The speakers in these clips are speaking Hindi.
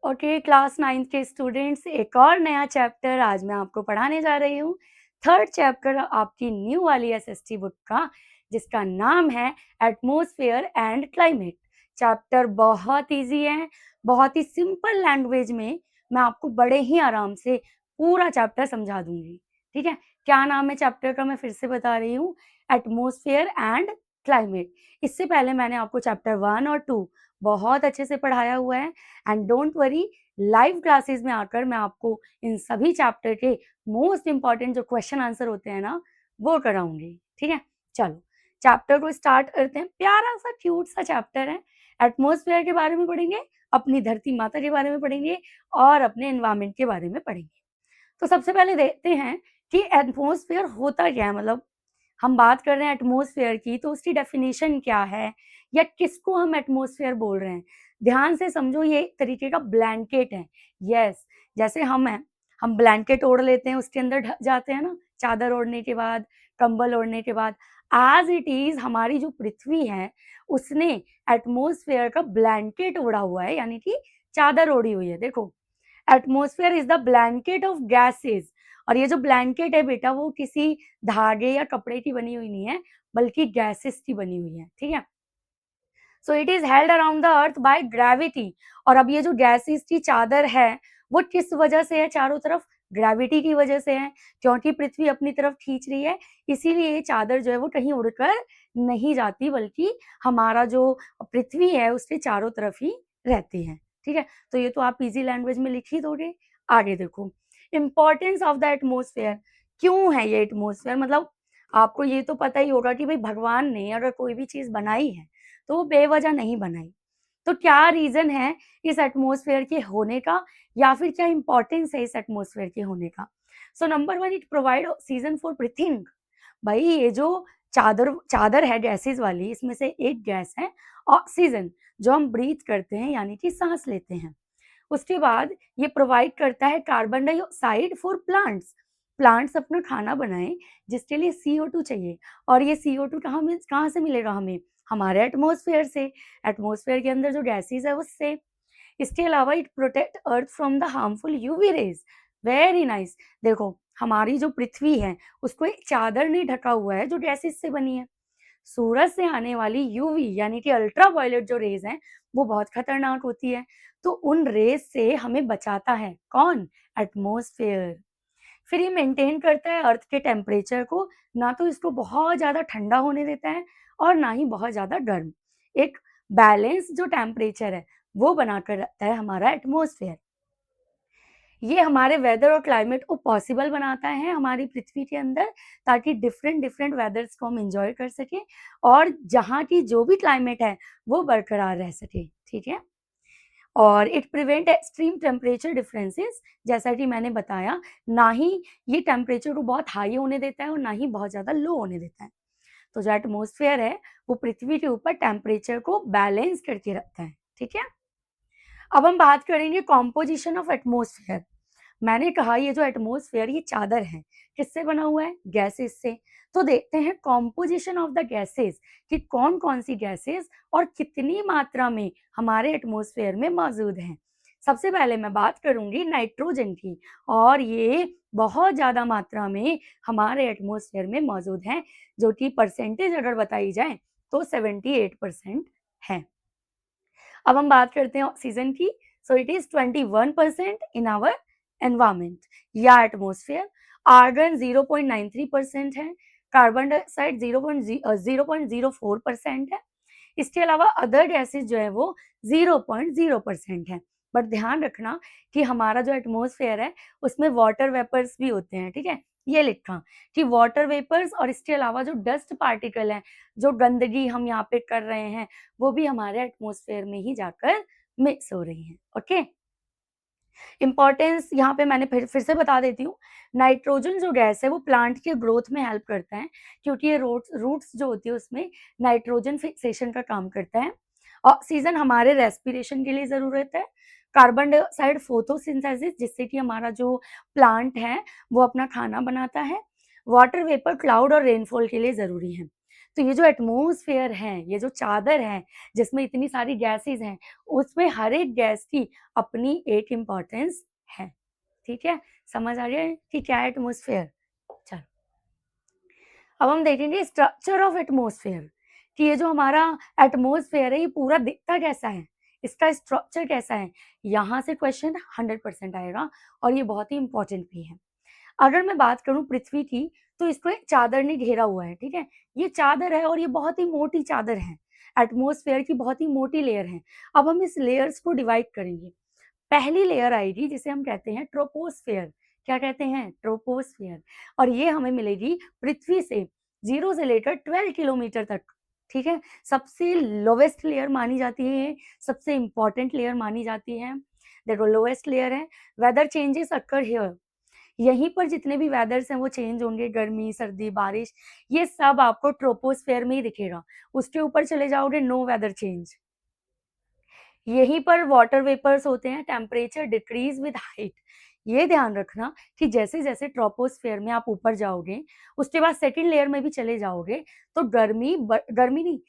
ओके क्लास 9th के स्टूडेंट्स, एक और नया चैप्टर आज मैं आपको पढ़ाने जा रही हूँ। थर्ड चैप्टर आपकी न्यू वाली एसएसटी बुक का, जिसका नाम है एटमॉस्फेयर एंड क्लाइमेट। चैप्टर बहुत इजी है, बहुत ही सिंपल लैंग्वेज में मैं आपको बड़े ही आराम से पूरा चैप्टर समझा दूंगी। ठीक है, क्या नाम है चैप्टर का मैं फिर से बता रही हूँ, एटमॉस्फेयर एंड क्लाइमेट। इससे पहले मैंने आपको चैप्टर 1 और 2 बहुत अच्छे से पढ़ाया हुआ है। And don't worry, live classes में आकर मैं आपको इन सभी चैप्टर के मोस्ट इंपॉर्टेंट जो क्वेश्चन आंसर होते हैं ना, वो कराऊंगी। ठीक है, चलो चैप्टर को स्टार्ट करते हैं। प्यारा सा क्यूट सा चैप्टर है। एटमॉस्फेयर के बारे में पढ़ेंगे, अपनी धरती माता के बारे में पढ़ेंगे और अपने एनवायरमेंट के बारे में पढ़ेंगे। तो सबसे पहले देखते हैं कि एटमॉस्फेयर होता क्या है। मतलब हम बात कर रहे हैं एटमॉस्फेयर की, तो उसकी डेफिनेशन क्या है या किसको हम एटमॉस्फेयर बोल रहे हैं। ध्यान से समझो, ये एक तरीके का ब्लैंकेट है। यस, जैसे हम हैं, हम ब्लैंकेट ओढ़ लेते हैं, उसके अंदर ढक जाते हैं ना, चादर ओढ़ने के बाद, कंबल ओढ़ने के बाद। एज इट इज हमारी जो पृथ्वी है, उसने एटमॉस्फेयर का ब्लैंकेट ओढ़ा हुआ है, यानी कि चादर ओढ़ी हुई है। देखो, atmosphere is the blanket of gases. और ये जो ब्लैंकेट है बेटा, वो किसी धागे या कपड़े की बनी हुई नहीं है, बल्कि गैसेस की बनी हुई है। ठीक है, सो it is held around the earth by gravity. और अब ये जो गैसेस की चादर है, वो किस वजह से है चारों तरफ? ग्रेविटी की वजह से है, क्योंकि पृथ्वी अपनी तरफ खींच रही है। इसीलिए ये चादर जो है वो कहीं उड़कर नहीं जाती, बल्कि हमारा जो पृथ्वी है उसके चारों तरफ ही रहती है। ठीक है, तो ये तो आप इजी लैंग्वेज में लिख ही दोगे। आगे देखो, इंपॉर्टेंस ऑफ द एटमोसफेयर। क्यों है ये एटमोसफेयर? मतलब आपको ये तो पता ही होगा कि भाई भगवान ने अगर कोई भी चीज बनाई है तो वो बेवजह नहीं बनाई। तो क्या रीजन है इस एटमॉस्फेयर के होने का, या फिर क्या इंपॉर्टेंस है इस एटमॉस्फेयर के होने का? So number 1, it provide oxygen for breathing. भाई ये जो चादर चादर है गैसेस वाली, इसमें से एक गैस है ऑक्सीजन, जो हम ब्रीथ करते हैं, यानी कि सांस लेते हैं। उसके बाद ये प्रोवाइड करता है carbon dioxide for plants. Plants अपना खाना बनाएं, जिसके लिए CO2 चाहिए। और ये CO2 कहाँ से मिलेगा हमें? हमारे एटमॉस्फेयर से। एटमॉस्फेयर के अंदर जो गैसेस है उससे। इसके अलावा it protect earth from the harmful UV rays. Very nice. देखो, हमारी जो पृथ्वी है उसको एक चादर ने ढका हुआ है जो गैसेस से बनी है। सूरज से आने वाली यूवी यानी कि अल्ट्रा वायलेट जो रेज हैं, वो बहुत खतरनाक होती है। तो उन रेज से हमें बचाता है कौन? एटमॉस्फेयर। फिर ये मेंटेन करता है अर्थ के टेम्परेचर को, ना तो इसको बहुत ज्यादा ठंडा होने देता है और ना ही बहुत ज्यादा गर्म। एक बैलेंस जो टेम्परेचर है वो बनाकर रखता है हमारा एटमॉस्फेयर। ये हमारे वेदर और क्लाइमेट को पॉसिबल बनाता है हमारी पृथ्वी के अंदर, ताकि डिफरेंट डिफरेंट वेदर्स को हम इंजॉय कर सके और जहाँ की जो भी क्लाइमेट है वो बरकरार रह सके। ठीक है, और it prevent extreme temperature differences. जैसा कि मैंने बताया, ना ही ये टेम्परेचर को बहुत हाई होने देता है और ना ही बहुत ज़्यादा लो होने देता है। तो जो एटमॉस्फेयर है वो पृथ्वी के ऊपर टेम्परेचर को बैलेंस करके रखता है। ठीक है, अब हम बात करेंगे कॉम्पोजिशन ऑफ एटमॉस्फेयर। मैंने कहा ये जो एटमॉस्फेयर, ये चादर है, किससे बना हुआ है? गैसेस से। तो देखते हैं कॉम्पोजिशन ऑफ द गैसेस, कि कौन कौन सी गैसेस और कितनी मात्रा में हमारे एटमॉस्फेयर में मौजूद हैं। सबसे पहले मैं बात करूंगी नाइट्रोजन की, और ये बहुत ज्यादा मात्रा में हमारे एटमॉस्फेयर में मौजूद है, जो कि परसेंटेज अगर बताई जाए तो 78% है। अब हम बात करते हैं ऑक्सीजन की। So it is 21% in our environment या एटमोसफेयर। आर्गन 0.93% है। कार्बन डाइऑक्साइड 0.04% है। इसके अलावा अदर गैसेस जो है वो 0.0% है। बट ध्यान रखना कि हमारा जो एटमॉस्फेयर है उसमें वाटर वेपर्स भी होते हैं। ठीक है, ये लिखा कि वाटर वेपर्स और इसके अलावा जो डस्ट पार्टिकल है, जो गंदगी हम यहाँ पे कर रहे हैं, वो भी हमारे एटमॉस्फेयर में ही जाकर मिक्स हो रही है। ओके, इंपॉर्टेंस यहाँ पे मैंने फिर से बता देती हूँ। नाइट्रोजन जो गैस है वो प्लांट के ग्रोथ में हेल्प करता है, क्योंकि ये रूट्स जो होती है उसमें नाइट्रोजन फिक्सेशन का काम करता है। ऑक्सीजन हमारे रेस्पिरेशन के लिए जरूरत है। कार्बन डाइऑक्साइड फोटोसिंथेसिस, जिससे कि हमारा जो प्लांट है वो अपना खाना बनाता है। वाटर वेपर क्लाउड और रेनफॉल के लिए जरूरी है। तो ये जो एटमॉस्फेयर है, ये जो चादर है जिसमें इतनी सारी गैसेस हैं, उसमें हर एक गैस की अपनी एक इम्पोर्टेंस है। ठीक है, समझ आ रही है कि क्या है एटमॉस्फेयर? चलो, अब हम देखेंगे स्ट्रक्चर ऑफ एटमॉस्फेयर कि ये जो हमारा एटमॉस्फेयर है ये पूरा दिखता कैसा है, इसका स्ट्रक्चर कैसा है। यहाँ से क्वेश्चन 100% आएगा और ये बहुत ही इंपॉर्टेंट भी है। अगर मैं बात करूं पृथ्वी की, तो इसको एक चादर ने घेरा हुआ है। ठीक है, ये चादर है और ये बहुत ही मोटी चादर है, एटमॉस्फेयर की बहुत ही मोटी लेयर है। अब हम इस लेयर्स को डिवाइड करेंगे। पहली लेयर आएगी जिसे हम कहते हैं ट्रोपोस्फेयर। क्या कहते हैं? ट्रोपोस्फेयर। और ये हमें मिलेगी पृथ्वी से 0 से लेकर 12 किलोमीटर तक। ठीक है, सबसे लोवेस्ट लेयर मानी जाती है, सबसे इंपॉर्टेंट लेयर मानी जाती है। देखो, लोवेस्ट लेयर है। वेदर चेंजेस अकर हियर, यहीं पर जितने भी वेदर्स हैं वो चेंज होंगे, गर्मी, सर्दी, बारिश, ये सब आपको ट्रोपोस्फेयर में ही दिखेगा। उसके ऊपर चले जाओगे, नो वेदर चेंज। यहीं पर वाटर वेपर्स होते हैं, टेम्परेचर डिक्रीज विद हाइट। ये ध्यान रखना कि जैसे जैसे ट्रोपोस्फेयर में आप ऊपर जाओगे, उसके बाद सेकंड लेयर में भी चले जाओगे, तो गर्मी नहीं,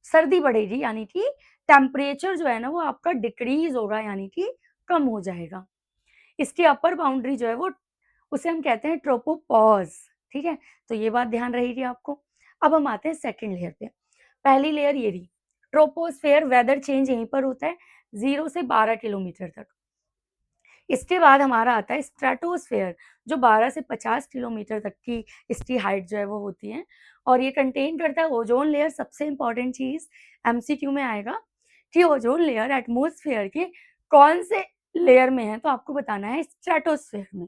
सर्दी बढ़ेगी, यानी कि टेम्परेचर जो है ना वो आपका डिक्रीज होगा, यानी कि कम हो जाएगा। इसकी अपर बाउंड्री जो है वो, उसे हम कहते हैं ट्रोपोपॉज। ठीक है, तो ये बात ध्यान रहेगी आपको। अब हम आते हैं सेकंड लेयर पे। पहली लेयर ये रही ट्रोपोस्फेयर, वेदर चेंज यहीं पर होता है 0 से 12 किलोमीटर तक। इसके बाद हमारा आता है स्ट्रेटोस्फेयर, जो 12 से 50 किलोमीटर तक की इसकी हाइट जो है वो होती है, और ये कंटेन करता है ओजोन लेयर। सबसे इंपॉर्टेंट चीज एमसीक्यू में आएगा कि ओजोन लेयर एटमॉस्फेयर के कौन से लेयर में है, तो आपको बताना है स्ट्रेटोस्फेयर में।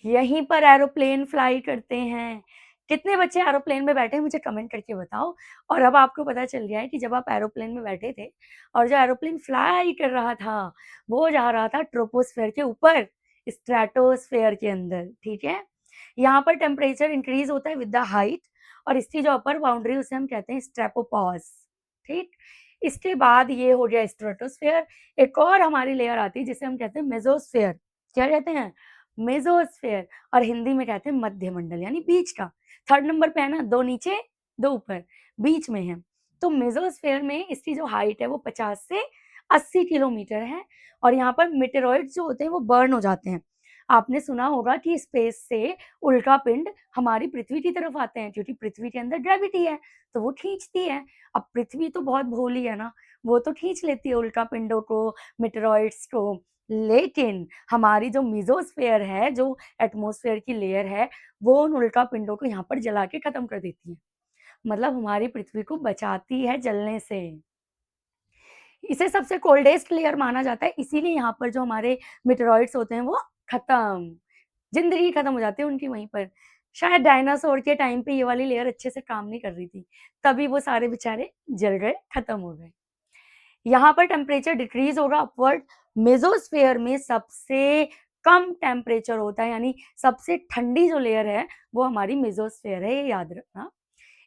यहीं पर एरोप्लेन फ्लाई करते हैं। कितने बच्चे एरोप्लेन में बैठे हैं मुझे कमेंट करके बताओ। और अब आपको पता चल गया है कि जब आप एरोप्लेन में बैठे थे और जो एरोप्लेन फ्लाई कर रहा था, वो जा रहा था ट्रोपोस्फेयर के ऊपर, स्ट्रेटोस्फेयर के अंदर। ठीक है, यहाँ पर टेम्परेचर इंक्रीज होता है विद द हाइट, और इसकी जो अपर बाउंड्री उसे हम कहते हैं स्ट्रेपोपॉज। ठीक, इसके बाद ये हो गया स्ट्रेटोस्फेयर। एक और हमारी लेयर आती है जिसे हम कहते हैं मेसोस्फेयर। क्या कहते हैं? मेसोस्फेयर। और हिंदी में कहते हैं मध्यमंडल, यानी बीच का। थर्ड नंबर पे है ना, 2 नीचे 2 ऊपर, बीच में है। तो मेसोस्फेयर में इसकी जो हाइट है वो 50 से 80 किलोमीटर है, और यहाँ पर मेटेरॉइड्स जो होते हैं वो बर्न हो जाते हैं। आपने सुना होगा कि स्पेस से उल्का पिंड हमारी पृथ्वी की तरफ आते हैं, क्योंकि पृथ्वी के अंदर ग्रेविटी है, तो वो खींचती है। अब पृथ्वी तो बहुत भोली है ना, वो तो खींच लेती है उल्का पिंडों को, मेटेरॉइड्स को। लेकिन हमारी जो मेसोस्फेयर है, जो एटमॉस्फेयर की लेयर है, वो उन उल्का पिंडों को यहाँ पर जला के खत्म कर देती है। मतलब हमारी पृथ्वी को बचाती है जलने से। इसे सबसे कोल्डेस्ट लेयर माना जाता है, इसीलिए यहाँ पर जो हमारे मेटेरॉइड्स होते हैं वो खत्म, जिंदगी खत्म हो जाती है उनकी वहीं पर। शायद डायनासोर के टाइम पे ये वाली लेयर अच्छे से काम नहीं कर रही थी, तभी वो सारे बेचारे जल गए, खत्म हो गए। यहाँ पर टेम्परेचर डिक्रीज होगा अपवर्ड। मेसोस्फेयर में सबसे कम टेम्परेचर होता है, यानी सबसे ठंडी जो लेयर है वो हमारी मेसोस्फेयर है, ये याद रखना।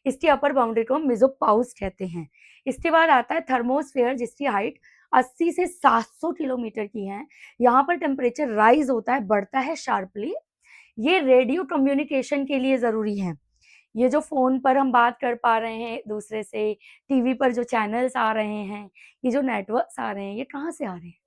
इसकी अपर बाउंड्री को हम मेसोपाउस कहते हैं। इसके बाद आता है थर्मोस्फेयर, जिसकी हाइट 80 से 700 किलोमीटर की है। यहाँ पर टेम्परेचर राइज होता है, बढ़ता है शार्पली। ये रेडियो कम्युनिकेशन के लिए जरूरी है। ये जो फोन पर हम बात कर पा रहे हैं एक दूसरे से, टीवी पर जो चैनल्स आ रहे हैं, ये जो नेटवर्क्स आ रहे हैं, ये कहाँ से आ रहे हैं?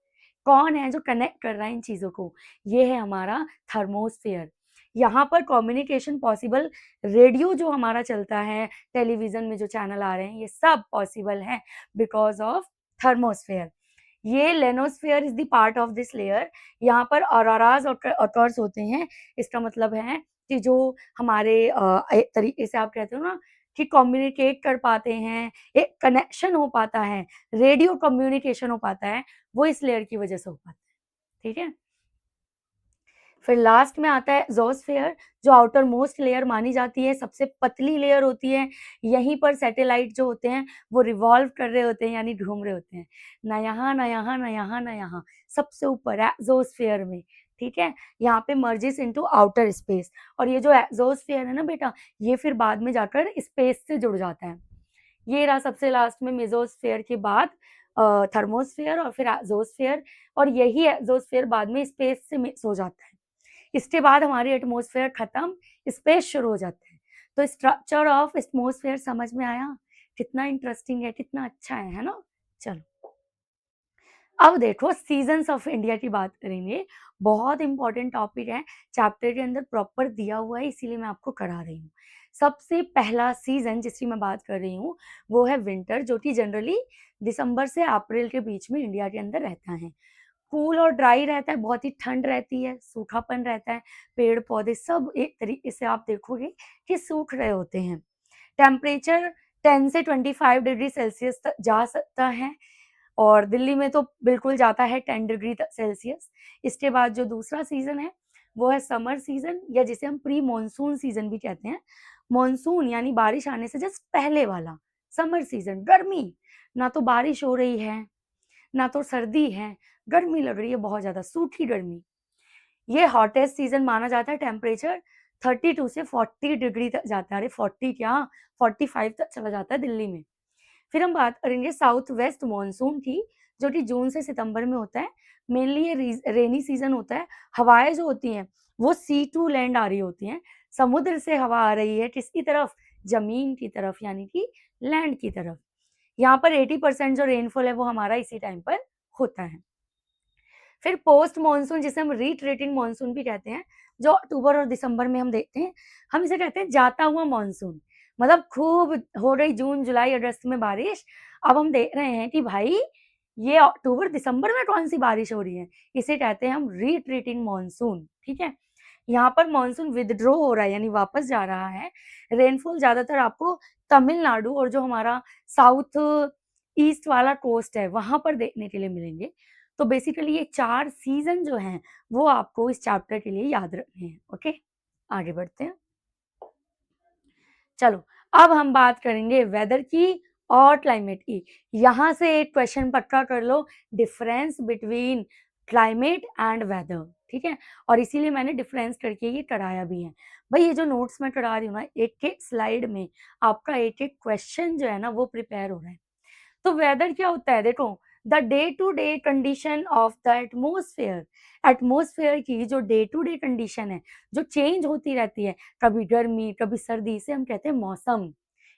कौन है जो कनेक्ट कर रहा है इन चीजों को? ये है हमारा थर्मोस्फेयर। यहाँ पर कम्युनिकेशन पॉसिबल, रेडियो जो हमारा चलता है, टेलीविजन में जो चैनल आ रहे हैं, ये सब पॉसिबल है बिकॉज ऑफ थर्मोस्फेयर। ये ionosphere is the part of this layer. यहाँ पर ऑरोराज ऑकर्स होते हैं। इसका मतलब है कि जो हमारे एक तरीके से आप कहते हो ना कि कम्युनिकेट कर पाते हैं, एक कनेक्शन हो पाता है, रेडियो कम्युनिकेशन हो पाता है, वो इस लेयर की वजह से हो पाता है। ठीक है, फिर लास्ट में आता है एग्जोस्फेयर, जो आउटर मोस्ट लेयर मानी जाती है, सबसे पतली लेयर होती है। यहीं पर सैटेलाइट जो होते हैं वो रिवॉल्व कर रहे होते हैं, यानी घूम रहे होते हैं, ना यहाँ ना यहाँ ना यहाँ ना यहाँ, सबसे ऊपर एग्जोस्फेयर में। ठीक है, यहाँ पे मर्जिस इनटू आउटर स्पेस। और ये जो एग्जोस्फेयर है ना बेटा, ये फिर बाद में जाकर स्पेस से जुड़ जाता है। ये रहा सबसे लास्ट में मेसोस्फेयर के बाद थर्मोस्फेयर और फिर एग्जोस्फेयर, और यही एग्जोस्फेयर बाद में स्पेस से मिक्स हो जाता है। इसके बाद हमारी एटमॉस्फेयर खत्म, स्पेस शुरू हो जाता है। तो स्ट्रक्चर ऑफ एटमॉस्फेयर समझ में आया? कितना इंटरेस्टिंग है, कितना अच्छा है ना? चलो, अब देखो सीजन्स ऑफ इंडिया की बात करेंगे। बहुत इंपॉर्टेंट टॉपिक है, चैप्टर के अंदर प्रॉपर दिया हुआ है, इसीलिए मैं आपको करा रही हूँ। सबसे पहला सीजन जिसकी मैं बात कर रही हूँ वो है विंटर, जो कि जनरली दिसंबर से अप्रैल के बीच में इंडिया के अंदर रहता है। कूल और ड्राई रहता है, बहुत ही ठंड रहती है, सूखापन रहता है, पेड़ पौधे सब एक तरीके से आप देखोगे कि सूख रहे होते हैं। टेम्परेचर 10 से 25 डिग्री सेल्सियस तक जा सकता है, और दिल्ली में तो बिल्कुल जाता है 10 डिग्री सेल्सियस। इसके बाद जो दूसरा सीजन है वो है समर सीजन, या जिसे हम प्री मॉनसून सीजन भी कहते हैं। मॉनसून यानी बारिश आने से जस्ट पहले वाला समर सीजन, गर्मी, ना तो बारिश हो रही है ना तो सर्दी है, गर्मी लग रही है बहुत ज्यादा, सूखी गर्मी। ये हॉटेस्ट सीजन माना जाता है, टेम्परेचर 32 से 40 डिग्री तक जाता है। अरे 40 क्या, 45 तक चला जाता है दिल्ली में। फिर हम बात करेंगे साउथ वेस्ट मॉनसून की, जो कि जून से सितंबर में होता है। मेनली ये रेनी सीजन होता है। हवाएं जो होती हैं वो सी टू लैंड आ रही होती हैं, समुद्र से हवा आ रही है किसकी तरफ, जमीन की तरफ, यानी कि लैंड की तरफ। यहाँ पर 80% जो रेनफॉल है वो हमारा इसी टाइम पर होता है। फिर पोस्ट मॉनसून, जिसे हम रिट्रेटिंग मॉनसून भी कहते हैं, जो अक्टूबर और दिसंबर में हम देखते हैं, हम इसे कहते हैं जाता हुआ मॉनसून। मतलब खूब हो रही जून जुलाई अगस्त में बारिश, अब हम देख रहे हैं कि भाई ये अक्टूबर दिसंबर में कौन सी बारिश हो रही है, इसे कहते हैं हम रिट्रीटिंग मॉनसून। ठीक है, यहाँ पर मॉनसून विदड्रॉ हो रहा है यानी वापस जा रहा है। रेनफॉल ज्यादातर आपको तमिलनाडु और जो हमारा साउथ ईस्ट वाला कोस्ट है वहां पर देखने के लिए मिलेंगे। तो बेसिकली ये 4 सीजन जो हैं वो आपको इस चैप्टर के लिए याद रखने हैं। ओके, आगे बढ़ते हैं। चलो, अब हम बात करेंगे वेदर की और क्लाइमेट की। यहाँ से एक क्वेश्चन पक्का कर लो, difference between climate and weather. ठीक है, और इसीलिए मैंने डिफरेंस करके ये कराया भी है। भाई ये जो नोट्स मैं करा रही हूँ ना, एक एक स्लाइड में आपका एक एक क्वेश्चन जो है ना वो प्रिपेयर हो रहा है। तो वेदर क्या होता है, देखो, the day to day condition of the atmosphere. Atmosphere की जो डे टू डे कंडीशन है, जो चेंज होती रहती है, कभी गर्मी कभी सर्दी, इसे हम कहते हैं मौसम,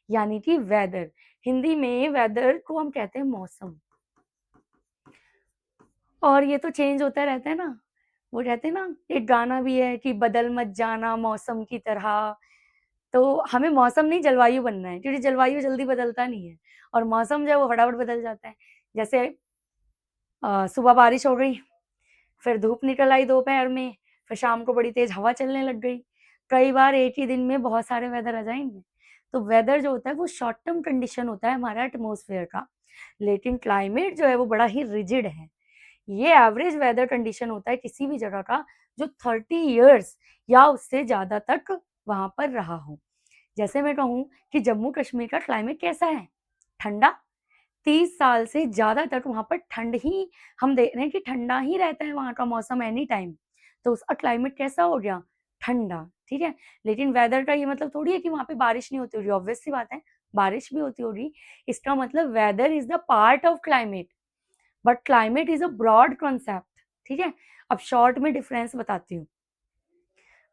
यानी कि वेदर। हिंदी में वेदर को हम कहते हैं मौसम। और ये तो चेंज होता रहता है ना, वो कहते हैं ना, एक गाना भी है कि बदल मत जाना मौसम की तरह। तो हमें मौसम नहीं जलवायु बनना है, क्योंकि जलवायु जल्दी बदलता नहीं है और मौसम जो है वो फटाफट बदल जाता है। जैसे सुबह बारिश हो गई, फिर धूप निकल आई दोपहर में, फिर शाम को बड़ी तेज हवा चलने लग गई। कई बार एक ही दिन में बहुत सारे वेदर आ जाएंगे। तो वेदर जो होता है वो शॉर्ट टर्म कंडीशन होता है हमारा एटमोसफेयर का, लेकिन क्लाइमेट जो है वो बड़ा ही रिजिड है। ये एवरेज वेदर कंडीशन होता है किसी भी जगह का जो 30 ईयर्स या उससे ज्यादा तक वहां पर रहा हो। जैसे मैं कहूँ कि जम्मू कश्मीर का क्लाइमेट कैसा है, ठंडा, 30 साल से ज्यादा तक वहां पर ठंड ही, हम देख रहे हैं कि ठंडा ही रहता है वहां का मौसम एनी टाइम। तो उसका क्लाइमेट कैसा हो गया, ठंडा। ठीक है, लेकिन वेदर का ये मतलब थोड़ी है कि वहां पे बारिश नहीं होती होगी, ऑब्वियस सी बात है बारिश भी होती होगी। इसका मतलब weather is the part of climate, but climate is a broad concept. ठीक है, अब शॉर्ट में डिफरेंस बताती हूँ।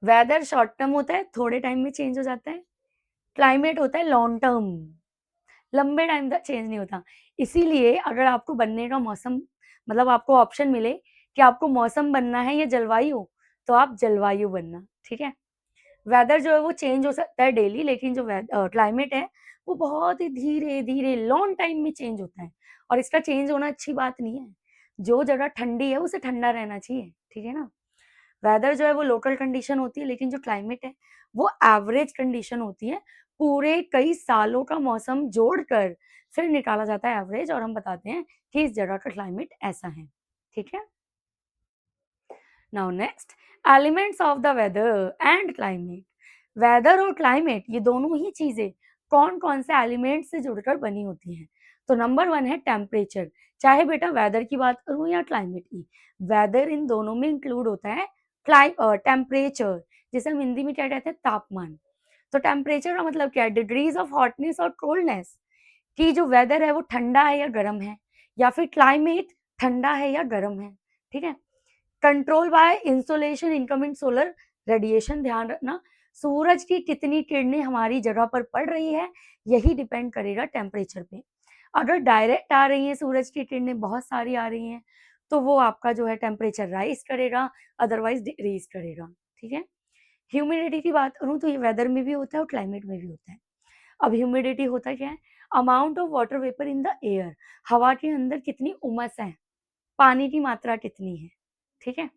वेदर शॉर्ट टर्म होता है, थोड़े टाइम में चेंज हो जाता है। क्लाइमेट होता है लॉन्ग टर्म, लंबे टाइम तक चेंज नहीं होता। इसीलिए अगर आपको बनने का मौसम, मतलब आपको ऑप्शन मिले कि आपको मौसम बनना है या जलवायु, तो आप जलवायु बनना। ठीक है, वेदर जो है वो चेंज हो सकता है डेली, लेकिन जो क्लाइमेट है वो बहुत ही धीरे धीरे लॉन्ग टाइम में चेंज होता है। और इसका चेंज होना अच्छी बात नहीं है, जो जगह ठंडी है उसे ठंडा रहना चाहिए। ठीक है ना, वेदर जो है वो लोकल कंडीशन होती है, लेकिन जो क्लाइमेट है वो एवरेज कंडीशन होती है। पूरे कई सालों का मौसम जोड़कर फिर निकाला जाता है एवरेज, और हम बताते हैं कि इस जगह का क्लाइमेट ऐसा है। ठीक है, now next, elements of the weather and climate. Weather और क्लाइमेट ये दोनों ही चीजें कौन कौन से एलिमेंट से जुड़कर बनी होती हैं। तो नंबर 1 है टेम्परेचर। चाहे बेटा वेदर की बात करूं या क्लाइमेट की, वेदर इन दोनों में इंक्लूड होता है टेम्परेचर, जिसे हम हिंदी में क्या कहते हैं, तापमान। तो टेम्परेचर का मतलब क्या है, डिग्रीज ऑफ हॉटनेस और कोल्डनेस, कि जो वेदर है वो ठंडा है या गर्म है, या फिर क्लाइमेट ठंडा है या गर्म है। ठीक है, control by insolation incoming solar radiation, ध्यान रखना सूरज की कितनी किरणें हमारी जगह पर पड़ रही है, यही डिपेंड करेगा टेम्परेचर पे। अगर डायरेक्ट आ रही हैं सूरज की किरणें, बहुत सारी आ रही हैं, तो वो आपका जो है टेम्परेचर राइज करेगा, अदरवाइज डिक्रीज करेगा। ठीक है। ह्यूमिडिटी की बात करूँ तो ये वेदर में भी होता है और क्लाइमेट में भी होता है। अब ह्यूमिडिटी होता क्या है? Amount of water vapour in the air, हवा के अंदर कितनी उमस है, पानी की मात्रा कितनी है। ठीक है।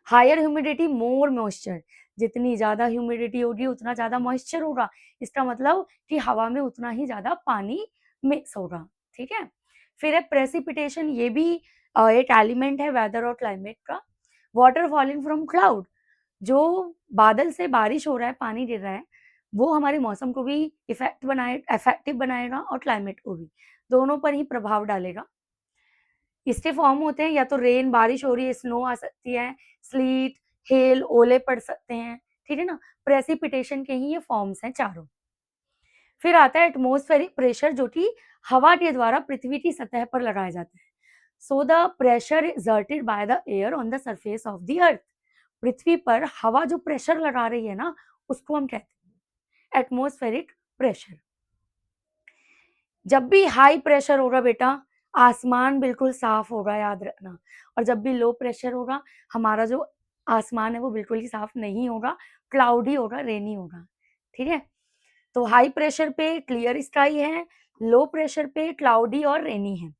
हायर ह्यूमिडिटी मोर मॉइस्चर, जितनी ज्यादा ह्यूमिडिटी होगी उतना ज्यादा मॉइस्चर होगा, इसका मतलब कि हवा में उतना ही ज्यादा पानी मिक्स होगा। ठीक है। फिर है प्रेसिपिटेशन, ये भी एक एलिमेंट है वेदर और क्लाइमेट का। वाटर फॉलिंग फ्रॉम क्लाउड, जो बादल से बारिश हो रहा है, पानी गिर रहा है, वो हमारे मौसम को भी इफेक्टिव बनाएगा और क्लाइमेट को भी, दोनों पर ही प्रभाव डालेगा। इसके फॉर्म होते हैं या तो रेन, बारिश हो रही है, स्नो आ सकती है, स्लीट, हेल, ओले पड़ सकते हैं। ठीक है ना। प्रेसिपिटेशन के ही ये फॉर्म्स हैं चारों। फिर आता है एटमॉस्फेरिक प्रेशर, जो कि हवा के द्वारा पृथ्वी की सतह पर लगाया जाता है। So the pressure exerted by the air on the surface of the earth, पृथ्वी पर हवा जो प्रेशर लगा रही है ना, उसको हम कहते हैं एटमॉस्फेरिक प्रेशर। जब भी हाई प्रेशर होगा बेटा, आसमान बिल्कुल साफ होगा, याद रखना। और जब भी लो प्रेशर होगा, हमारा जो आसमान है वो बिल्कुल ही साफ नहीं होगा, क्लाउडी होगा, रेनी होगा। ठीक है। तो हाई प्रेशर पे क्लियर स्काई है, लो प्रेशर पे क्लाउडी और रेनी है।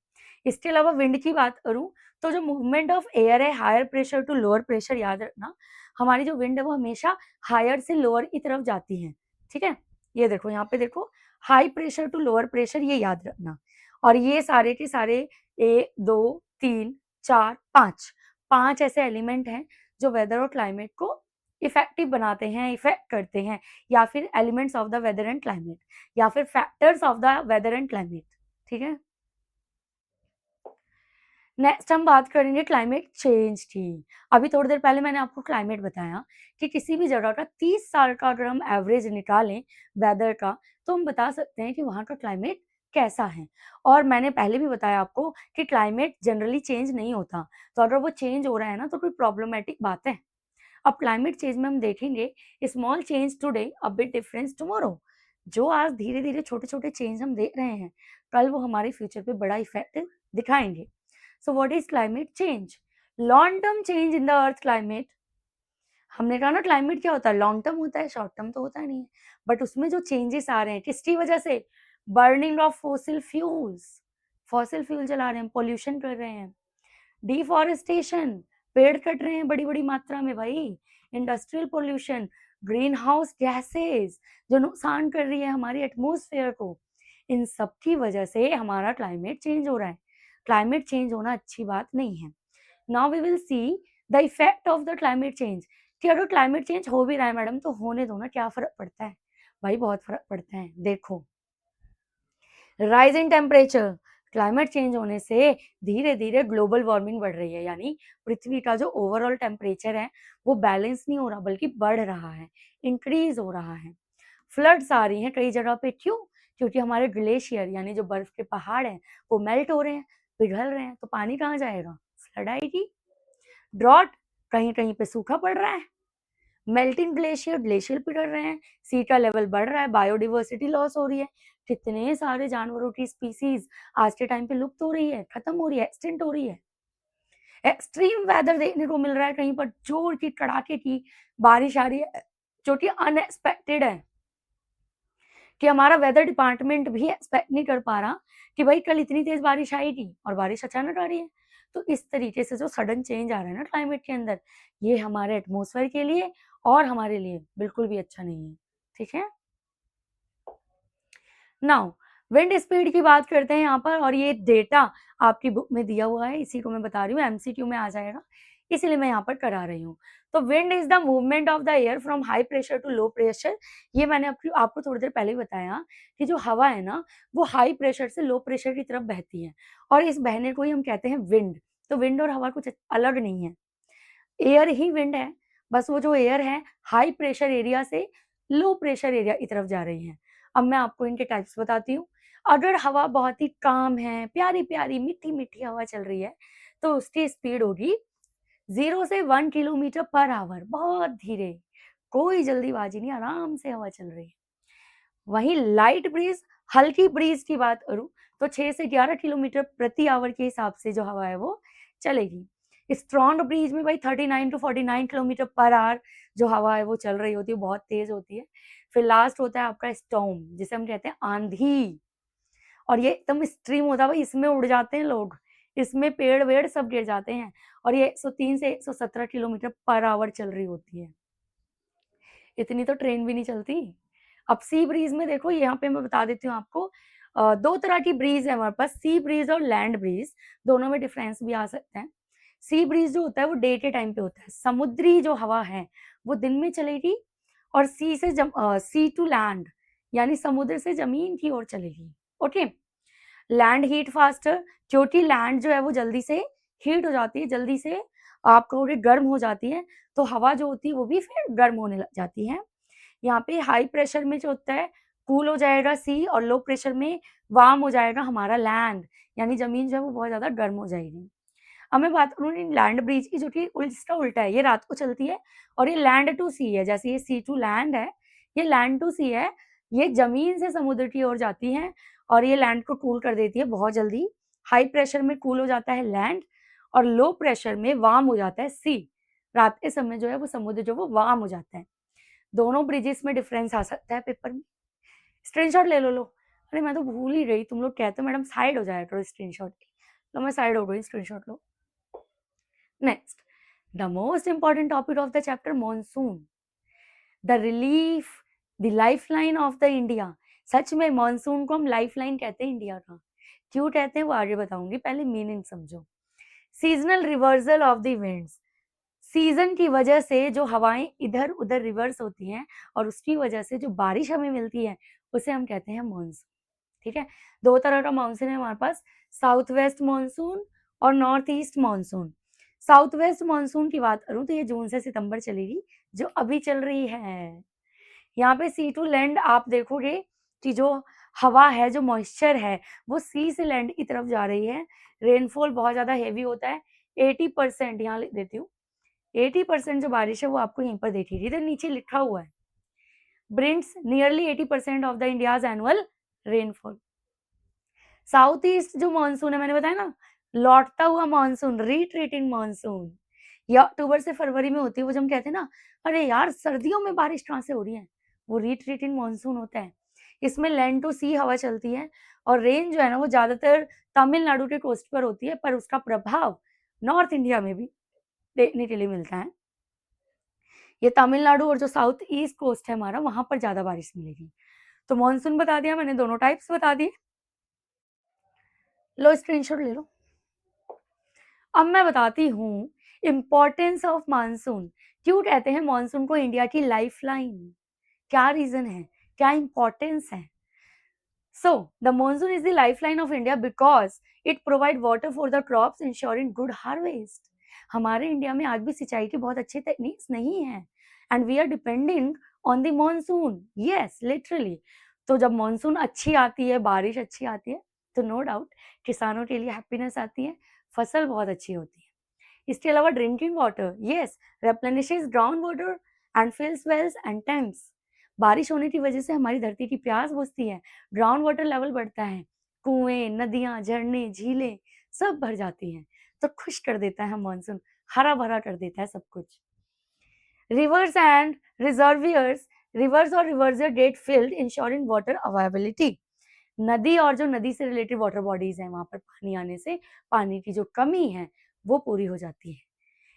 इसके अलावा विंड की बात करूं तो जो मूवमेंट ऑफ एयर है higher pressure to lower pressure, याद रखना हमारी जो विंड है वो हमेशा हायर से लोअर की तरफ जाती है। ठीक है। ये देखो, यहाँ पे देखो, high pressure to lower pressure, ये याद रखना। और ये सारे के सारे 1 2 3 4 5 5 ऐसे एलिमेंट हैं जो वेदर और क्लाइमेट को इफेक्टिव बनाते हैं, इफेक्ट करते हैं, या फिर elements of the weather and climate, या फिर factors of the weather and climate. ठीक है। नेक्स्ट हम बात करेंगे क्लाइमेट चेंज की। अभी थोड़ी देर पहले मैंने आपको क्लाइमेट बताया कि किसी भी जगह का 30 साल का अगर हम एवरेज निकालें वेदर का, तो हम बता सकते हैं कि वहाँ का क्लाइमेट कैसा है। और मैंने पहले भी बताया आपको कि क्लाइमेट जनरली चेंज नहीं होता, तो अगर वो चेंज हो रहा है ना, तो कोई प्रॉब्लमेटिक बात है। अब क्लाइमेट चेंज में हम देखेंगे small change today a big difference tomorrow, जो आज धीरे धीरे छोटे छोटे चेंज हम देख रहे हैं, कल वो हमारे फ्यूचर पे बड़ा इफेक्ट दिखाएंगे। So what is climate change? Long term change in the earth climate. हमने कहा ना क्लाइमेट क्या होता है, लॉन्ग टर्म होता है, शॉर्ट टर्म तो होता नहीं है। बट उसमें जो चेंजेस आ रहे हैं किसकी वजह से? बर्निंग ऑफ फॉसिल फ्यूल जला रहे हैं, पोल्यूशन कर रहे हैं, डिफॉरेस्टेशन, पेड़ कट रहे हैं बड़ी बड़ी मात्रा में भाई, industrial pollution, green house gases जो नुकसान कर रही है हमारी एटमोसफेयर को, इन सब की वजह से हमारा क्लाइमेट चेंज हो रहा है। क्लाइमेट चेंज होना अच्छी बात नहीं है। Now we will see the effect of the climate change, कि अगर क्लाइमेट चेंज हो भी रहा है मैडम, तो होने दो ना, क्या फर्क पड़ता है भाई? बहुत फर्क पड़ता है। देखो, rise in temperature, climate change होने से धीरे धीरे ग्लोबल वार्मिंग बढ़ रही है, यानी पृथ्वी का जो ओवरऑल टेम्परेचर है वो बैलेंस नहीं हो रहा, बल्कि बढ़ रहा है, इंक्रीज हो रहा है। फ्लड्स आ रही हैं कई जगह पे, क्यों? क्योंकि हमारे ग्लेशियर यानी जो बर्फ के पहाड़ हैं वो मेल्ट हो रहे हैं, पिघल रहे हैं, तो पानी कहाँ जाएगा? फ्लड आएगी। ड्रॉट, कहीं कहीं पे सूखा पड़ रहा है। मेल्टिंग ग्लेशियर पिघल रहे हैं, सी का लेवल बढ़ रहा है, बायोडिवर्सिटी लॉस हो रही है, कितने सारे जानवरों की स्पीसीज आज के टाइम पे लुप्त हो रही है, खत्म हो रही है, एक्सटिंक्ट हो रही है। एक्सट्रीम वेदर देखने को मिल रहा है, कहीं पर जोर की कड़ाके की बारिश आ रही है, जो कि अनएक्सपेक्टेड है, कि हमारा वेदर डिपार्टमेंट भी एक्सपेक्ट नहीं कर पा रहा कि भाई कल इतनी तेज बारिश आएगी, और बारिश अचानक आ रही है। तो इस तरीके से जो सडन चेंज आ रहा है ना क्लाइमेट के अंदर, ये हमारे एटमॉस्फेयर के लिए और हमारे लिए बिल्कुल भी अच्छा नहीं है। ठीक है। नाउ विंड स्पीड की बात करते हैं यहाँ पर, और ये डेटा आपकी बुक में दिया हुआ है, इसी को मैं बता रही हूँ, एमसीक्यू में आ जाएगा, इसलिए मैं यहाँ पर करा रही हूँ। तो wind is the movement of the air from high pressure to low pressure. ये मैंने आपको थोड़ी देर पहले ही बताया कि जो हवा है ना, वो हाई प्रेशर से लो प्रेशर की तरफ बहती है, और इस बहने को ही हम कहते हैं विंड। तो विंड और हवा कुछ अलग नहीं है, एयर ही विंड है, बस वो जो एयर है हाई प्रेशर एरिया से लो प्रेशर एरिया की तरफ जा रही है। अब मैं आपको इनके टाइप्स बताती हूँ। अगर हवा बहुत ही काम है, प्यारी प्यारी मीठी मीठी हवा चल रही है, तो उसकी स्पीड होगी 0 से 1 किलोमीटर पर आवर, बहुत धीरे। कोई जल्दीबाजी नहीं, आराम से हवा चल रही है। वहीं लाइट ब्रीज, हल्की ब्रीज की बात करूँ तो 6 से 11 किलोमीटर प्रति आवर के हिसाब से जो हवा है वो चलेगी। स्ट्रॉन्ग ब्रीज में भाई 39 टू 49 किलोमीटर पर आवर जो हवा है वो चल रही होती है, बहुत तेज होती है। फिर लास्ट होता है आपका स्टॉर्म, जिसे हम कहते हैं आंधी, और ये एकदम एक्सट्रीम होता है भाई, इसमें उड़ जाते हैं लोग, इसमें पेड़ वेड़ सब गिर जाते हैं, और ये 103 से 117 किलोमीटर पर आवर चल रही होती है। इतनी तो ट्रेन भी नहीं चलती। अब सी ब्रीज में देखो, यहाँ पे मैं बता देती हूँ आपको, दो तरह की ब्रीज है हमारे पास, सी ब्रीज और लैंड ब्रीज, दोनों में डिफरेंस भी आ सकते हैं। सी ब्रीज जो होता है वो डे के टाइम पे होता है, समुद्री जो हवा है वो दिन में चलेगी, और सी टू लैंड यानी समुद्र से जमीन की ओर चलेगी। ओके, लैंड हीट फास्टर, क्योंकि लैंड जो है वो जल्दी से हीट हो जाती है, जल्दी से आप कहोगे गर्म हो जाती है, तो हवा जो होती है वो भी फिर गर्म होने लग जाती है। यहाँ पे हाई प्रेशर में जो होता है कूल हो जाएगा सी, और लो प्रेशर में वार्म हो जाएगा हमारा लैंड, यानी जमीन जो है वो बहुत ज्यादा गर्म हो जाएगी। अब मैं बात करूँ लैंड ब्रिज की, जो कि इसका उल्टा है, ये रात को चलती है, और ये लैंड टू सी है, जैसे ये सी टू लैंड है, ये लैंड टू सी है, ये जमीन से समुद्र की ओर जाती है, और ये लैंड को कूल कर देती है बहुत जल्दी। हाई प्रेशर में कूल हो जाता है लैंड, और लो प्रेशर में वार्म हो जाता है सी। रात के समय जो है वो समुद्र जो वो वार्म हो जाता है। दोनों ब्रिजेस में डिफरेंस आ सकता है पेपर में। स्क्रीनशॉट ले लो। अरे मैं तो भूल ही गई, तुम लोग कहते हो मैडम साइड हो जाए करो स्क्रीनशॉट की। लो मैं साइड हो गई, स्क्रीनशॉट लो। Next, the most important topic of the chapter, monsoon, the relief, the lifeline of the India. सच में मॉनसून को हम लाइफलाइन कहते हैं इंडिया का। क्यों कहते हैं वो आगे बताऊंगी, पहले मीनिंग समझो। Seasonal reversal of the winds, season की वजह से जो हवाएं इधर उधर रिवर्स होती हैं, और उसकी वजह से जो बारिश हमें मिलती है, उसे हम कहते हैं मॉनसून। ठीक है, दो तरह का मॉनसून है हमारे पास, साउथ वेस्ट मॉनसून और north east monsoon. South west monsoon की बात करूं तो ये जून से सितंबर चलेगी, जो अभी चल रही है। यहाँ पे सी टू लैंड आप देखोगे कि जो हवा है, जो मॉइस्चर है, वो सी से लैंड की तरफ जा रही है। रेनफॉल बहुत ज्यादा हेवी होता है, 80%, यहाँ लिख देती हूँ, 80% जो बारिश है वो आपको यहीं पर देखिएगी, इधर नीचे लिखा हुआ है, brings nearly 80% of the India's annual rainfall. South east जो मानसून है, मैंने बताया ना, लौटता हुआ मानसून, रिट्रीटिंग मानसून, ये अक्टूबर से फरवरी में होती है। वो जब हम कहते हैं ना, अरे यार सर्दियों में बारिश कहाँ से हो रही है, वो रिट्रीटिंग मानसून होता है। इसमें लैंड टू सी हवा चलती है, और रेन जो है ना वो ज्यादातर तमिलनाडु के कोस्ट पर होती है, पर उसका प्रभाव नॉर्थ इंडिया में भी देखने के लिए मिलता है। ये तमिलनाडु और जो साउथ ईस्ट कोस्ट है हमारा, वहां पर ज्यादा बारिश मिलेगी। तो मॉनसून बता दिया मैंने, दोनों टाइप्स बता दिए, लो स्क्रीनशॉट ले लो। अब मैं बताती हूँ इम्पोर्टेंस ऑफ मानसून। क्यों कहते हैं मानसून को इंडिया की लाइफलाइन, क्या रीजन है, क्या इंपॉर्टेंस है। So the monsoon is the lifeline of India because it provide water for the crops ensuring good harvest. हमारे इंडिया में आज भी सिंचाई के बहुत अच्छे टेक्निक्स नहीं है, and we are depending on the monsoon, yes literally. तो जब मानसून अच्छी आती है, बारिश अच्छी आती है, तो नो डाउट किसानों के लिए हैप्पीनेस आती है, फसल बहुत अच्छी होती है। इसके अलावा drinking water, yes, replenishes ground water and fills wells and tanks. बारिश होने की वजह से हमारी धरती की प्यास बुझती है, ग्राउंड वाटर लेवल बढ़ता है, कुएं, नदियां, झरने, झीलें सब भर जाती हैं। तो खुश कर देता है मानसून, हरा भरा कर देता है सब कुछ। रिवर्स एंड रिजर्वियर्स, रिवर्स और reservoirs get filled ensuring water availability. नदी और जो नदी से रिलेटेड वाटर बॉडीज हैं, वहां पर पानी आने से पानी की जो कमी है वो पूरी हो जाती है।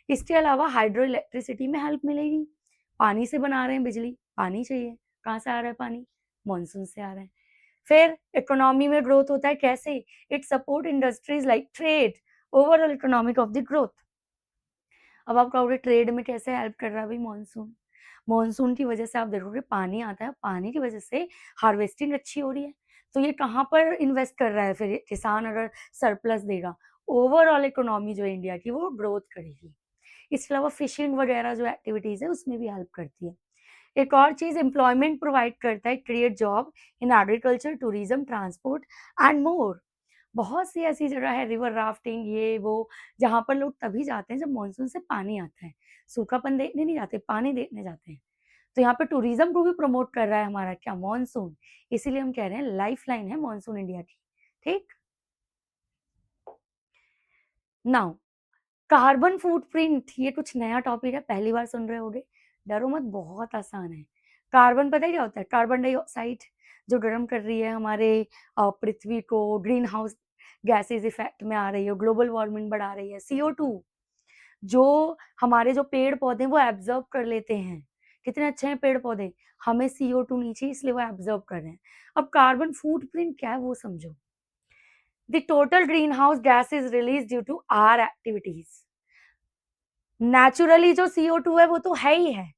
इसके अलावा हाइड्रो इलेक्ट्रिसिटी में हेल्प मिलेगी, पानी से बना रहे हैं बिजली, पानी चाहिए, कहाँ से आ रहा है पानी, मानसून से आ रहा है। फिर इकोनॉमी में ग्रोथ होता है, कैसे, it support industries like trade, overall economic of the growth. अब आप कहोगे ट्रेड में कैसे हेल्प कर रहा है भाई मानसून, मानसून की वजह से आप देखोगे पानी आता है, पानी की वजह से हार्वेस्टिंग अच्छी हो रही है, तो ये कहाँ पर इन्वेस्ट कर रहा है, फिर किसान अगर सरप्लस देगा, ओवरऑल इकोनॉमी जो है इंडिया की वो ग्रोथ करेगी। इसके अलावा फिशिंग वगैरह जो एक्टिविटीज है उसमें भी हेल्प करती है। एक और चीज, एम्प्लॉयमेंट प्रोवाइड करता है, create job in agriculture, tourism, transport and more. बहुत सी ऐसी जगह है, रिवर राफ्टिंग, ये वो, जहाँ पर लोग तभी जाते हैं जब मानसून से पानी आता है। सूखापन देखने नहीं जाते, पानी देखने जाते हैं। तो यहाँ पे टूरिज्म को भी प्रमोट कर रहा है हमारा क्या, मॉनसून। इसीलिए हम कह रहे हैं लाइफ लाइन है मॉनसून इंडिया की। ठीक, नाउ कार्बन फुटप्रिंट, ये कुछ नया टॉपिक है, पहली बार सुन रहे होगे, डरो मत, बहुत आसान है। कार्बन पता है क्या होता है? कार्बन डाइऑक्साइड जो गर्म कर रही है हमारे पृथ्वी को, ग्रीन हाउस गैसेज इफेक्ट में आ रही है, ग्लोबल वार्मिंग बढ़ा रही है। CO2 जो हमारे जो पेड़ पौधे वो एब्जॉर्ब कर लेते हैं, कितने अच्छे हैं पेड़ पौधे, हमें CO2 नीचे इसलिए वो एब्जॉर्ब कर रहे हैं। अब कार्बन फुटप्रिंट क्या है वो समझो। The total green house gas is release due to our activities. Naturally जो CO2 है वो तो है ही है,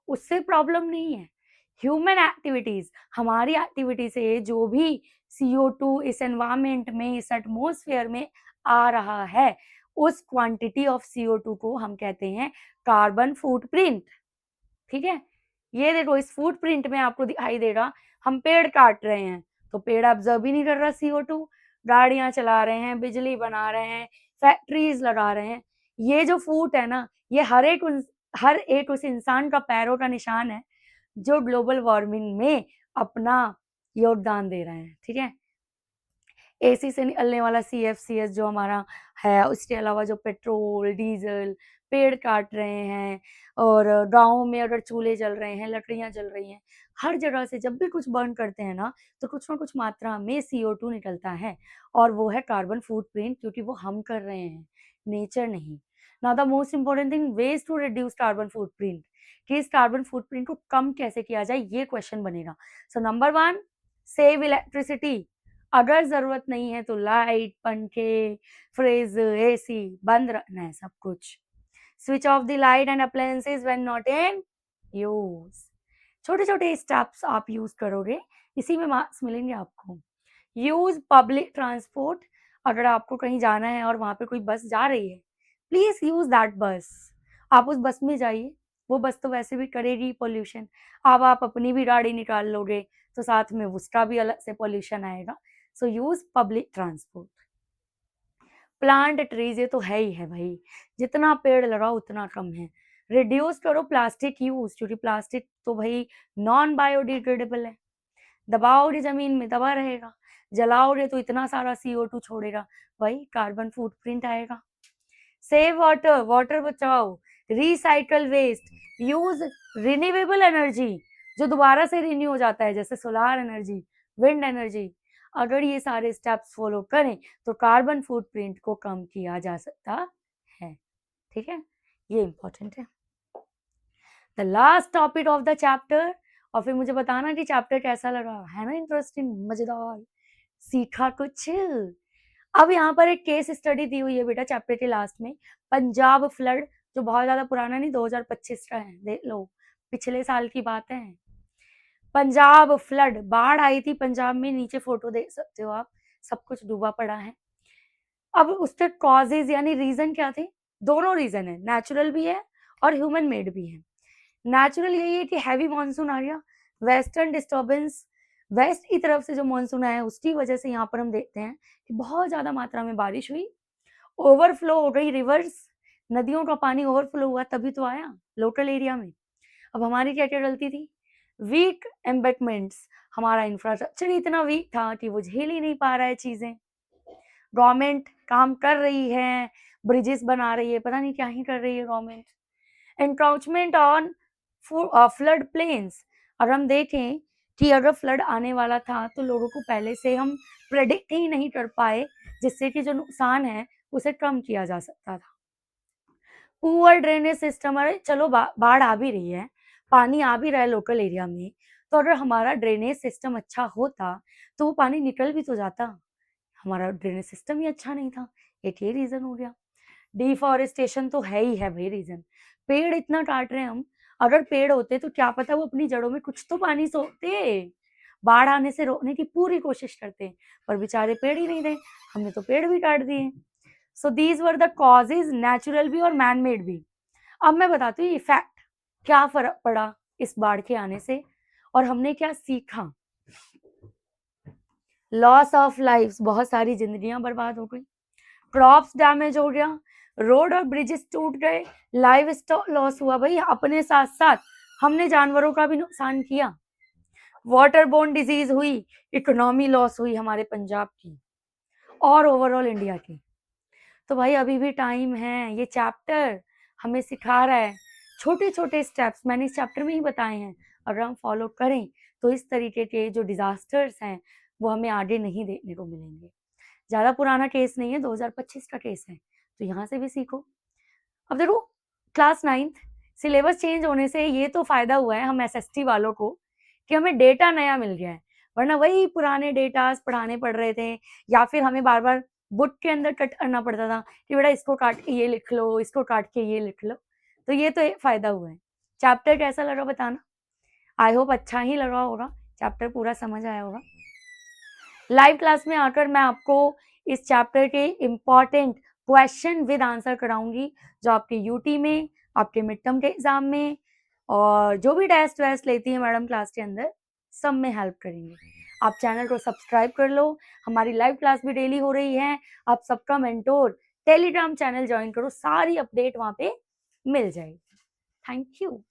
उससे प्रॉब्लम नहीं है। ह्यूमन एक्टिविटीज, हमारी एक्टिविटी से जो भी CO2 इस एनवायरमेंट में, इस एटमॉस्फेयर में आ रहा है, उस क्वांटिटी ऑफ CO2 को हम कहते हैं कार्बन फुटप्रिंट। ठीक है, ये देखो इस फुटप्रिंट में आपको दिखाई देगा, हम पेड़ काट रहे हैं तो पेड़ ऑब्जर्व ही नहीं कर रहा CO2, गाड़ियां चला रहे हैं, बिजली बना रहे हैं, फैक्ट्रीज लगा रहे हैं, ये जो फूट है ना, ये हर एक उस इंसान का पैरों का निशान है जो ग्लोबल वार्मिंग में अपना योगदान दे रहे हैं। ठीक है, एसी से निकलने वाला CFCS जो हमारा है, उसके अलावा जो पेट्रोल डीजल पेड़ काट रहे हैं, और गाँव में अगर चूल्हे जल रहे हैं, लकड़ियाँ जल रही हैं, हर जगह से जब भी कुछ बर्न करते हैं ना, तो कुछ ना कुछ मात्रा में CO2 निकलता है, और वो है कार्बन फुटप्रिंट, क्योंकि वो हम कर रहे हैं, नेचर नहीं। Now the most important thing, ways to reduce carbon footprint, कि इस कार्बन फुटप्रिंट को कम कैसे किया जाए, ये क्वेश्चन बनेगा। So number 1, save electricity. अगर जरूरत नहीं है तो लाइट, पंखे, फ्रिज, AC बंद रखना है सब कुछ। Switch off the light and appliances when not in use. छोटे छोटे स्टेप्स आप यूज करोगे, इसी में मार्क्स मिलेंगे आपको। यूज पब्लिक ट्रांसपोर्ट, अगर आपको कहीं जाना है और वहां पे कोई बस जा रही है, प्लीज यूज दैट बस, आप उस बस में जाइए, वो बस तो वैसे भी करेगी पोल्यूशन। अब आप अपनी भी गाड़ी निकाल लोगे तो साथ में उसका भी अलग से पोल्यूशन आएगा। So use public transport. Plant trees, ये तो है ही है भाई, जितना पेड़ लगाओ उतना कम है। रिड्यूस करो प्लास्टिक यूज, क्योंकि प्लास्टिक तो भाई नॉन बायोडिग्रेडेबल है, दबाओगे जमीन में दबा रहेगा, जलाओगे तो इतना सारा CO2 छोड़ेगा, वही कार्बन फुटप्रिंट आएगा। सेव वाटर, वाटर बचाओ, recycle waste, use renewable energy, जो दोबारा से रिन्यू हो जाता है, जैसे सोलार एनर्जी, विंड एनर्जी। अगर ये सारे स्टेप्स फॉलो करें तो कार्बन फुटप्रिंट को कम किया जा सकता है। ठीक है, ये इंपॉर्टेंट है। The last topic of the chapter, और फिर मुझे बताना कि चैप्टर कैसा लगा, है ना इंटरेस्टिंग, मजेदार, सीखा कुछ। अब यहाँ पर एक केस स्टडी दी हुई है बेटा चैप्टर के लास्ट में, पंजाब फ्लड, जो बहुत ज्यादा पुराना नहीं, 2025 का है, देख लो, पिछले साल की बात है। पंजाब फ्लड, बाढ़ आई थी पंजाब में, नीचे फोटो देख सकते हो आप, सब कुछ डूबा पड़ा है। अब उसके कॉजेज यानी रीजन क्या थे? दोनों रीजन है, नेचुरल भी है और ह्यूमन मेड भी है। नेचुरल यही है कि हैवी मानसून आ गया, वेस्टर्न डिस्टर्बेंस, वेस्ट की तरफ से जो मानसून आया है उसकी वजह से यहाँ पर हम देखते हैं कि बहुत ज्यादा मात्रा में बारिश हुई, ओवरफ्लो हो गई रिवर्स, नदियों का पानी ओवरफ्लो हुआ तभी तो आया लोकल एरिया में। अब हमारी क्या क्या गलती थी? वीक एम्बेटमेंट्स, हमारा इंफ्रास्ट्रक्चर इतना वीक था कि वो झेल ही नहीं पा रहा है चीजें। गवर्नमेंट काम कर रही है, ब्रिजेस बना रही है, पता नहीं क्या ही कर रही है government. Encroachment on flood plains, अगर हम देखें कि अगर फ्लड आने वाला था तो लोगों को पहले से हम प्रेडिक्ट ही नहीं कर पाए, जिससे कि जो नुकसान है उसे कम किया जा सकता था। पुअर ड्रेनेज सिस्टम, अरे चलो बाढ़ आ भी रही है, पानी आ भी रहा है लोकल एरिया में, तो अगर हमारा ड्रेनेज सिस्टम अच्छा होता तो वो पानी निकल भी तो जाता, हमारा ड्रेनेज सिस्टम ही अच्छा नहीं था, एक ये रीजन हो गया। डिफॉरेस्टेशन तो है ही है भाई रीजन, पेड़ इतना काट रहे हैं हम, अगर पेड़ होते तो क्या पता वो अपनी जड़ों में कुछ तो पानी सोखते, बाढ़ आने से रोकने की पूरी कोशिश करते, पर बेचारे पेड़ ही नहीं रहे, हमने तो पेड़ भी काट दिए। So these were the causes, natural भी और मैन मेड भी। अब मैं बताती हूँ इफेक्ट, क्या फर्क पड़ा इस बाढ़ के आने से और हमने क्या सीखा। लॉस ऑफ लाइफ, बहुत सारी जिंदगियां बर्बाद हो गई, क्रॉप्स डैमेज हो गया, रोड और ब्रिजेस टूट गए, लाइव स्टॉक लॉस हुआ भाई, अपने साथ साथ हमने जानवरों का भी नुकसान किया, वाटर बोर्न डिजीज हुई, इकोनॉमी लॉस हुई हमारे पंजाब की और ओवरऑल इंडिया की। तो भाई अभी भी टाइम है, ये चैप्टर हमें सिखा रहा है छोटे छोटे स्टेप्स मैंने इस चैप्टर में ही बताए हैं, अगर हम फॉलो करें तो इस तरीके के जो डिजास्टर्स हैं वो हमें आगे नहीं देखने को मिलेंगे। ज़्यादा पुराना केस नहीं है, 2025 का केस है, तो यहाँ से भी सीखो। अब देखो क्लास 9th सिलेबस चेंज होने से ये तो फायदा हुआ है हम एसएसटी वालों को कि हमें डेटा नया मिल गया है, वरना वही पुराने डेटास पढ़ाने पड़ रहे थे या फिर हमें बार बार बुक के अंदर कट करना पड़ता था कि बेटा इसको काट के ये लिख लो, इसको काट के ये लिख लो। तो ये तो एक फायदा हुआ है। चैप्टर कैसा लगा बताना, आई होप अच्छा ही लगा होगा, चैप्टर पूरा समझ आया होगा। लाइव क्लास में आकर मैं आपको इस चैप्टर के इम्पॉर्टेंट क्वेश्चन विद आंसर कराऊंगी, जो आपके यूटी में, आपके मिड टर्म के एग्जाम में और जो भी टेस्ट वेस्ट लेती है मैडम क्लास के अंदर, सब में हेल्प करेंगे। आप चैनल को सब्सक्राइब कर लो, हमारी लाइव क्लास भी डेली हो रही है। आप सबका मेंटोर टेलीग्राम चैनल ज्वाइन करो, सारी अपडेट वहां पे मिल जाएगी। Thank you.